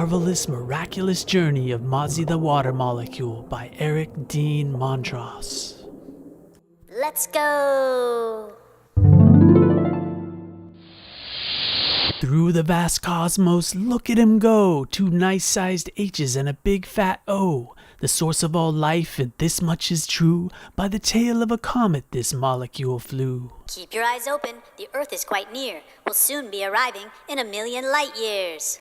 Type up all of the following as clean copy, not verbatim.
Marvelous Miraculous Journey of Mozzy the Water Molecule by Eric Dean Montross. Let's go! Through the vast cosmos, look at him go. 2 nice-sized H's and a big fat O. The source of all life, and this much is true. By the tail of a comet, this molecule flew. Keep your eyes open, the Earth is quite near. We'll soon be arriving in 1,000,000 light years.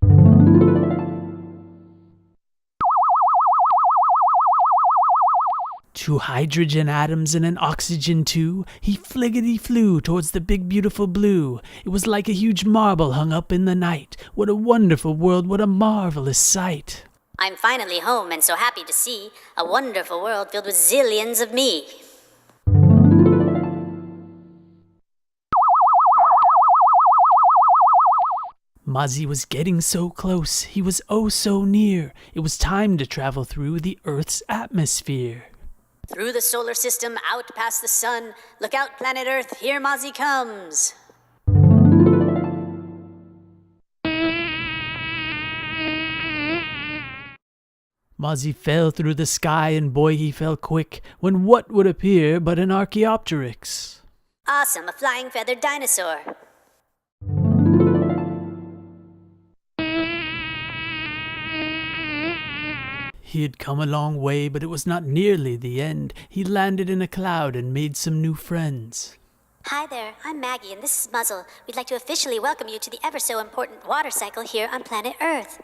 Two hydrogen atoms and an oxygen too. He fliggity flew towards the big beautiful blue. It was like a huge marble hung up in the night. What a wonderful world, what a marvelous sight. I'm finally home and so happy to see a wonderful world filled with zillions of me. Mozzy was getting so close, he was oh so near. It was time to travel through the Earth's atmosphere. Through the solar system, out past the sun. Look out, planet Earth, here Mozzy comes. Mozzy fell through the sky, and boy he fell quick, when what would appear but an Archaeopteryx? Awesome, a flying feathered dinosaur. He had come a long way, but it was not nearly the end. He landed in a cloud and made some new friends. Hi there, I'm Maggie and this is Muzzle. We'd like to officially welcome you to the ever so important water cycle here on planet Earth.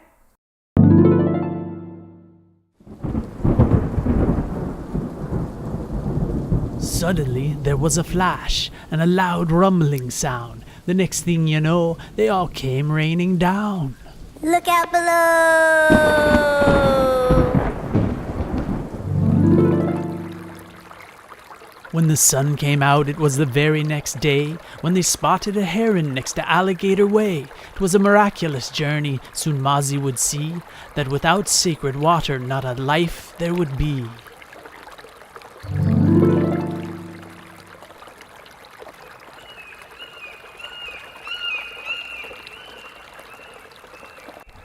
Suddenly, there was a flash and a loud rumbling sound. The next thing you know, they all came raining down. Look out below! When the sun came out, it was the very next day, when they spotted a heron next to Alligator Way. It was a miraculous journey, soon Mozzy would see, that without sacred water not a life there would be.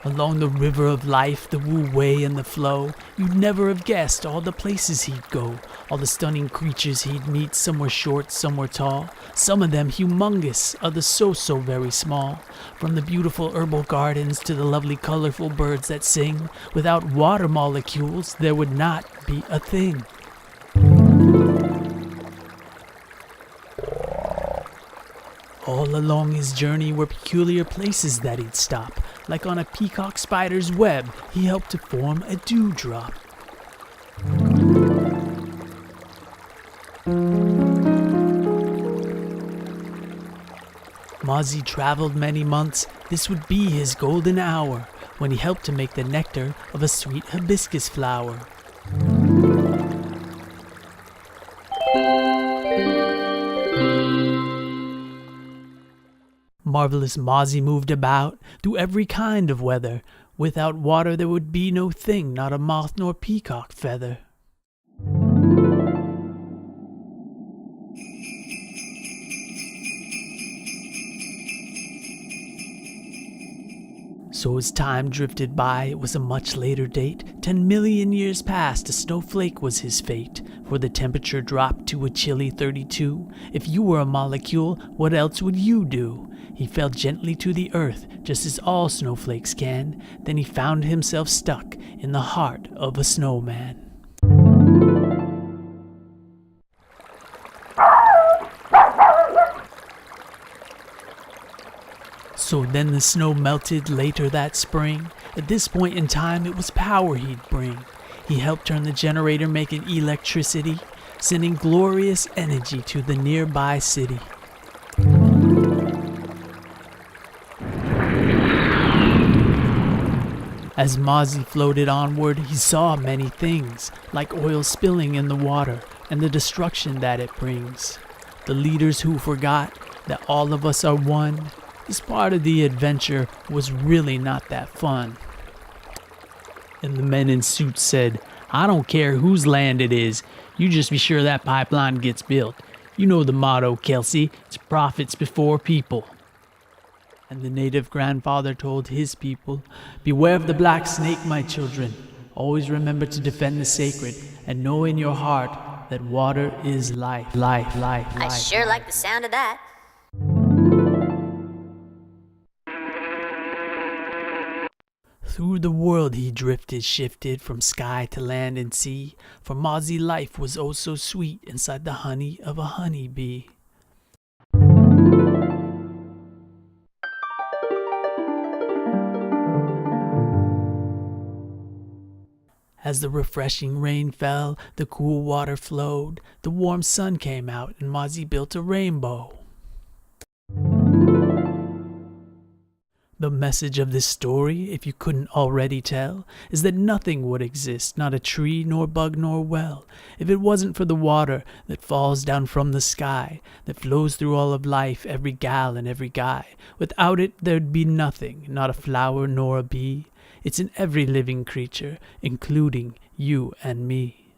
Along the river of life, the Wu Wei and the flow, you'd never have guessed all the places he'd go, all the stunning creatures he'd meet. Some were short, some were tall, some of them humongous, others so very small. From the beautiful herbal gardens to the lovely colorful birds that sing, without water molecules there would not be a thing. All along his journey were peculiar places that he'd stop. Like on a peacock spider's web, he helped to form a dewdrop. Mozzy traveled many months. This would be his golden hour, when he helped to make the nectar of a sweet hibiscus flower. Marvelous Mozzy moved about through every kind of weather. Without water there would be no thing, not a moth nor peacock feather. So as time drifted by, it was a much later date. 10 million years past, a snowflake was his fate. For the temperature dropped to a chilly 32. If you were a molecule, what else would you do? He fell gently to the earth, just as all snowflakes can. Then he found himself stuck in the heart of a snowman. So then the snow melted later that spring. At this point in time, it was power he'd bring. He helped turn the generator, making electricity, sending glorious energy to the nearby city. As Mozzy floated onward, he saw many things, like oil spilling in the water and the destruction that it brings. The leaders who forgot that all of us are one, this part of the adventure was really not that fun. And the men in suits said, "I don't care whose land it is, you just be sure that pipeline gets built. You know the motto, Kelsey, it's profits before people." And the native grandfather told his people, "Beware of the black snake, my children. Always remember to defend the sacred, and know in your heart that water is life, life, life, life." I sure like the sound of that. Through the world he drifted, shifted from sky to land and sea, for Mozzy life was oh so sweet inside the honey of a honey bee. As the refreshing rain fell, the cool water flowed, the warm sun came out, and Mozzy built a rainbow. The message of this story, if you couldn't already tell, is that nothing would exist, not a tree, nor bug, nor well, if it wasn't for the water that falls down from the sky, that flows through all of life, every gal and every guy. Without it, there'd be nothing, not a flower nor a bee. It's in every living creature, including you and me.